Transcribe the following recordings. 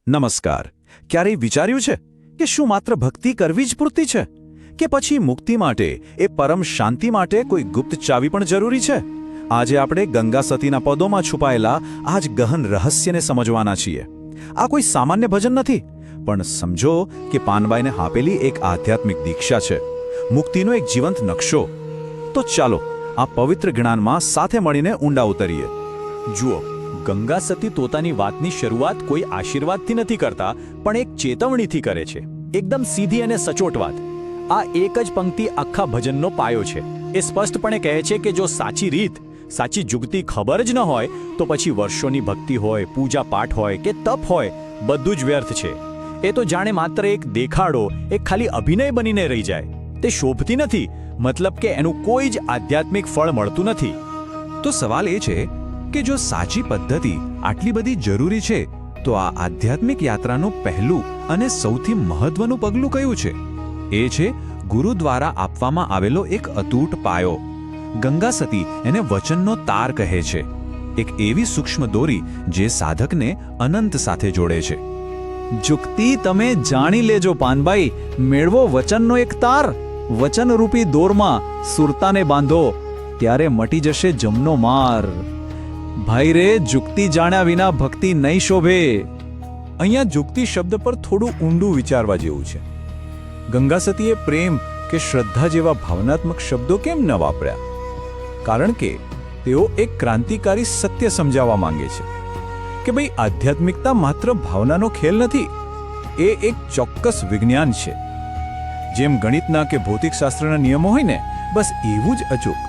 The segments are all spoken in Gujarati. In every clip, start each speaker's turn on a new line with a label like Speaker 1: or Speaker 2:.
Speaker 1: નમસ્કાર. ક્યારેય વિચાર્યું છે કે શું માત્ર ભક્તિ કરવી જ પૂરતી છે, કે પછી મુક્તિ માટે, એ પરમ શાંતિ માટે કોઈ ગુપ્ત ચાવી પણ જરૂરી છે? આજે આપણે ગંગા સતીના પદોમાં છુપાયેલા આ જ ગહન રહસ્યને સમજવાના છીએ. આ કોઈ સામાન્ય ભજન નથી, પણ સમજો કે પાનબાઈને આપેલી એક આધ્યાત્મિક દીક્ષા છે, મુક્તિનો એક જીવંત નકશો. તો ચાલો આ પવિત્ર જ્ઞાનમાં સાથે મળીને ઊંડા ઉતરીએ. જુઓ, ગંગા સતી પોતાની વાતની શરૂઆત કોઈ આશીર્વાદથી નથી કરતા, પણ એક ચેતવણીથી કરે છે. એકદમ સીધી અને સચોટ વાત. આ એક જ પંક્તિ આખા ભજનનો પાયો છે. એ સ્પષ્ટપણે કહે છે કે જો સાચી રીત, સાચી જુગતી ખબર જ ન હોય તો પછી વર્ષોની ભક્તિ હોય, પૂજા પાઠ હોય કે તપ હોય, બધું જ વ્યર્થ છે. એ તો જાણે માત્ર એક દેખાડો, એક ખાલી અભિનય બનીને રહી જાય. તે શોભતી નથી, મતલબ કે એનું કોઈ જ આધ્યાત્મિક ફળ મળતું નથી.
Speaker 2: તો સવાલ એ છે કે જો સાચી પદ્ધતિ આટલી બધી જરૂરી છે, તો આ આધ્યાત્મિક યાત્રાનું પહેલું અને સૌથી મહત્વનું પગલું કયું છે? એ છે ગુરુ દ્વારા આપવામાં આવેલો એક અતૂટ પાયો. ગંગા સતી એને વચનનો તાર કહે છે, એક એવી સૂક્ષ્મ દોરી જે સાધકને અનંત સાથે જોડે છે.
Speaker 1: જુક્તિ તમે જાણી લેજો પાનબાઈ, મેળવો વચનનો એક તાર. વચનરૂપી દોરમાં સુરતાને બાંધો, ત્યારે મટી જશે જમનો માર. ભાઈ રે, જુક્તિ જાણ્યા વિના ભક્તિ નહીં શોભે.
Speaker 3: અહીંયા જુક્તિ શબ્દ પર થોડું ઊંડું વિચારવા જેવું છે. ગંગા સતીએ પ્રેમ કે શ્રદ્ધા જેવા ભાવનાત્મક શબ્દો કેમ ન વાપર્યા? કારણ કે તેઓ એક ક્રાંતિકારી સત્ય સમજાવવા માંગે છે કે ભાઈ, આધ્યાત્મિકતા માત્ર ભાવનાનો ખેલ નથી, એ એક ચોક્કસ વિજ્ઞાન છે. જેમ ગણિતના કે ભૌતિકશાસ્ત્રના નિયમો હોય ને, બસ એવું જ અચૂક.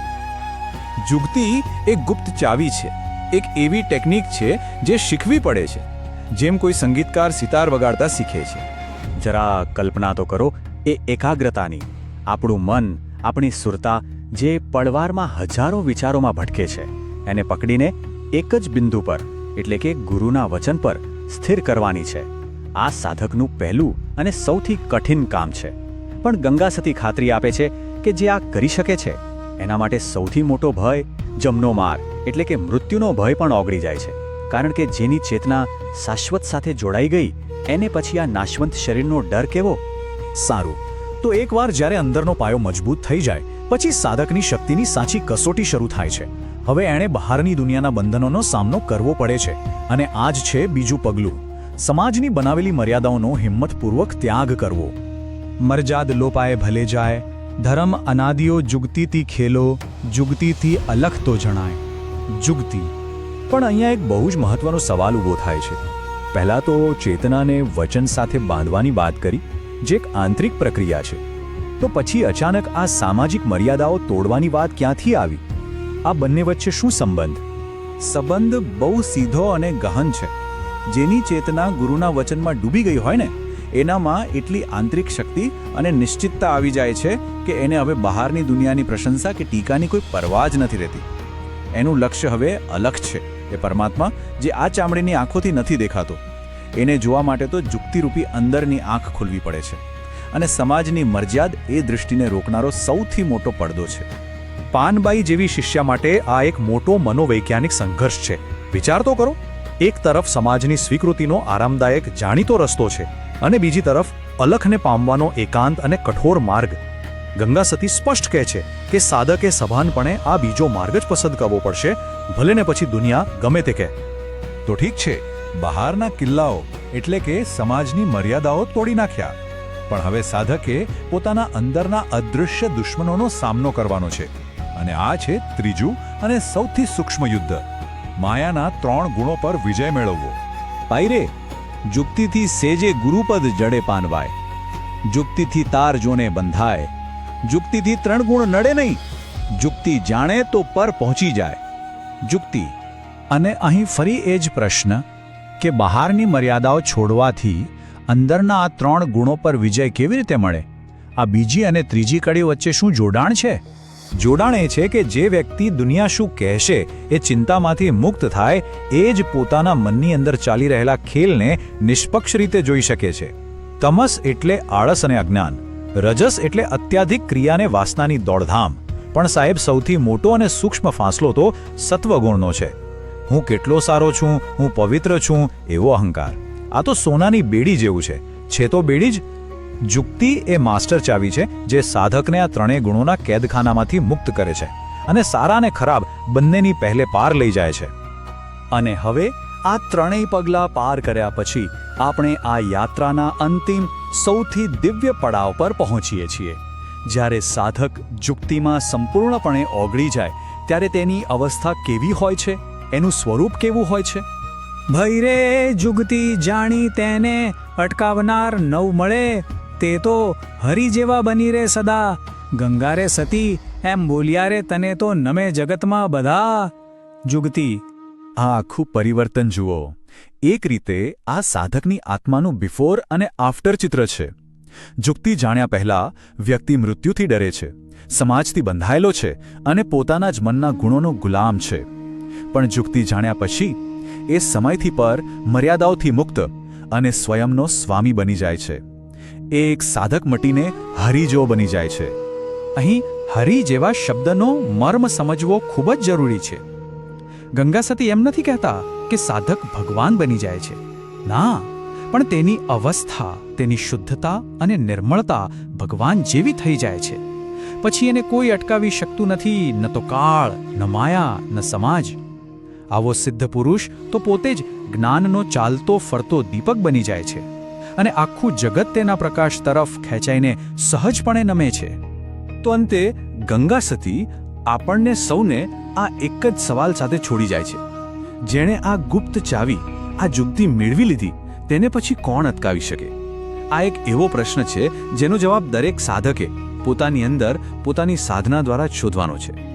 Speaker 3: જુક્તિ એક ગુપ્ત ચાવી છે, એક એવી ટેકનિક છે જે શીખવી પડે છે, જેમ કોઈ સંગીતકાર સિતાર વગાડતા શીખે છે.
Speaker 4: જરા કલ્પના તો કરો એ એકાગ્રતાની. આપણું મન, આપણી સુરતા જે પળવારમાં હજારો વિચારોમાં ભટકે છે, એને પકડીને એક જ બિંદુ પર, એટલે કે ગુરુના વચન પર સ્થિર કરવાની છે. આ સાધકનું પહેલું અને સૌથી કઠિન કામ છે. પણ ગંગા સતી ખાતરી આપે છે કે જે આ કરી શકે છે, એના માટે સૌથી મોટો ભય જમનો માર, એટલે કે મૃત્યુનો ભય પણ ઓગળી જાય છે. કારણ કે જેની ચેતના શાશ્વત સાથે જોડાઈ ગઈ, એને પછી આ નાશવંત શરીરનો ડર કેવો?
Speaker 3: સારું, તો એકવાર જ્યારે અંદરનો પાયો મજબૂત થઈ જાય, પછી સાધકની શક્તિની સાચી કસોટી શરૂ થાય છે. હવે એણે બહારની દુનિયાના બંધનોનો સામનો કરવો પડે છે, અને આ જ છે બીજું પગલું: સમાજની બનાવેલી મર્યાદાઓનો હિંમતપૂર્વક ત્યાગ કરવો. મર્યાદ લોપાએ ભલે જાય, ધર્મ અનાદિઓ જુગતીથી ખેલો, જુગતીથી અલખ તો જણાય. જુગતી. પણ અહીંયા એક બહુ જ મહત્વનો સવાલ ઊભો થાય છે. પહેલાં તો ચેતનાને વચન સાથે બાંધવાની વાત કરી, જે એક આંતરિક પ્રક્રિયા છે. તો પછી અચાનક આ સામાજિક મર્યાદાઓ તોડવાની વાત ક્યાંથી આવી? આ બંને વચ્ચે શું સંબંધ? સંબંધ બહુ સીધો અને ગહન છે. જેની ચેતના ગુરુના વચનમાં ડૂબી ગઈ હોય ને, એનામાં એટલી આંતરિક શક્તિ અને નિશ્ચિતતા આવી જાય છે કે એને હવે બહારની દુનિયાની પ્રશંસા કે ટીકાની કોઈ પરવા જ નથી રહેતી. એનું લક્ષ્ય હવે અલગ છે, એ પરમાત્મા જે આ ચામડીની આંખોથી નથી દેખાતો. એને જોવા માટે તો જુક્તિરૂપી અંદરની આંખ ખોલવી પડે છે. અને સમાજની મર્યાદ એ દૃષ્ટિને રોકનારો સૌથી મોટો પડદો છે. પાનબાઈ જેવી શિષ્યા માટે આ એક મોટો મનોવૈજ્ઞાનિક સંઘર્ષ છે. વિચાર તો કરો, એક તરફ સમાજની સ્વીકૃતિનો આરામદાયક જાણીતો રસ્તો છે, અને બીજી તરફ અલખને પામવાનો એકાંત અને કઠોર માર્ગ. ગંગા સતી સ્પષ્ટ કહે છે કે સાધકે સભાનપણે આ બીજો માર્ગ જ પસંદ કરવો પડશે, ભલે ને પછી દુનિયા ગમે તે કહે. તો ઠીક છે, બહારના કિલ્લાઓ એટલે કે સમાજની મર્યાદાઓ તોડી નાખ્યા, પણ હવે સાધકે પોતાના અંદરના અદૃશ્ય દુશ્મનોનો સામનો કરવાનો છે. અને આ છે ત્રીજું અને સૌથી સૂક્ષ્મ યુદ્ધ: માયાના 3 ગુણો પર વિજય મેળવવો.
Speaker 1: પાયરે, જુક્તિથી સેજે ગુરુપદ જડે પાનવાય, જુક્તિથી તાર જોને બંધાય, જુક્તિથી 3 ગુણ નડે નહીં, જુક્તિ જાણે તો પર પહોંચી જાય. જુક્તિ. અને અહીં ફરી એ જ પ્રશ્ન કે બહારની મર્યાદાઓ છોડવાથી અંદરના આ 3 ગુણો પર વિજય કેવી રીતે મળે? આ બીજી અને ત્રીજી કડી વચ્ચે શું જોડાણ છે? જોડાણ એ છે કે જે વ્યક્તિ દુનિયા શું કહેશે એ ચિંતામાંથી મુક્ત થાય, એ જ પોતાના મનની અંદર ચાલી રહેલા ખેલને નિષ્પક્ષ રીતે જોઈ શકે છે. તમસ એટલે આળસ અને અજ્ઞાન, રજસ એટલે અત્યાધિક ક્રિયાને વાસનાની દોડધામ. પણ સાહેબ, સૌથી મોટો અને સૂક્ષ્મ ફાંસલો તો સત્વગુણનો છે. હું કેટલો સારો છું, હું પવિત્ર છું, એવો અહંકાર.
Speaker 3: આ તો સોનાની બેડી જેવું છે તો બેડી જ. જુક્તિ એ માસ્ટર ચાવી છે જે સાધકને આ ત્રણેય ગુણોના કેદખાનામાંથી મુક્ત કરે છે અને સારા અને ખરાબ બંનેની પહેલે પાર લઈ જાય છે. અને હવે આ ત્રણેય પગલાં પાર કર્યા પછી આપણે આ યાત્રાના અંતિમ સૌથી દિવ્ય પડાવ પર પહોંચીએ છીએ. જ્યારે સાધક જુક્તિમાં સંપૂર્ણપણે ઓગળી જાય ત્યારે તેની અવસ્થા કેવી હોય છે, એનું સ્વરૂપ કેવું હોય છે?
Speaker 5: ભઈ રે જુગતી જાણી તેને અટકાવનાર નવ મળે, તે તો હરિ જેવા બની રે સદા. ગંગારે સતી એમ બોલ્યા રે તને તો નમે જગતમાં બધા. જુગતી.
Speaker 3: આ આખું પરિવર્તન જુઓ. એક રીતે આ સાધકની આત્માનું બિફોર અને આફ્ટર ચિત્ર છે. જુક્તિ જાણ્યા પહેલા વ્યક્તિ મૃત્યુથી ડરે છે, સમાજથી બંધાયેલો છે અને પોતાના જ મનના ગુણોનો ગુલામ છે. પણ જુક્તિ જાણ્યા પછી એ સમયથી પર મર્યાદાઓથી મુક્ત અને સ્વયંનો સ્વામી બની જાય છે. એ એક સાધક મટીને હરિ જેવો બની જાય છે.
Speaker 5: અહીં હરિ જેવા શબ્દનો મર્મ સમજવો ખૂબ જ જરૂરી છે. ગંગા સતી એમ નથી કહેતા કે સાધક ભગવાન બની જાય છે. ના, પણ તેની અવસ્થા, તેની શુદ્ધતા અને નિર્મળતા ભગવાન જેવી થઈ જાય છે. પછી એને કોઈ અટકાવી શકતું નથી, ન તો કાળ, ન માયા, ન સમાજ. આવો સિદ્ધ પુરુષ તો પોતે જ જ્ઞાનનો ચાલતો ફરતો દીપક બની જાય છે અને આખું જગત તેના પ્રકાશ તરફ ખેંચાઈને સહજપણે નમે છે.
Speaker 2: તો અંતે ગંગા સતી આપણને સૌને આ એક જ સવાલ સાથે છોડી જાય છે. જેણે આ ગુપ્ત ચાવી, આ જુક્તિ મેળવી લીધી, તેને પછી કોણ અટકાવી શકે? આ એક એવો પ્રશ્ન છે જેનો જવાબ દરેક સાધકે પોતાની અંદર પોતાની સાધના દ્વારા જ શોધવાનો છે.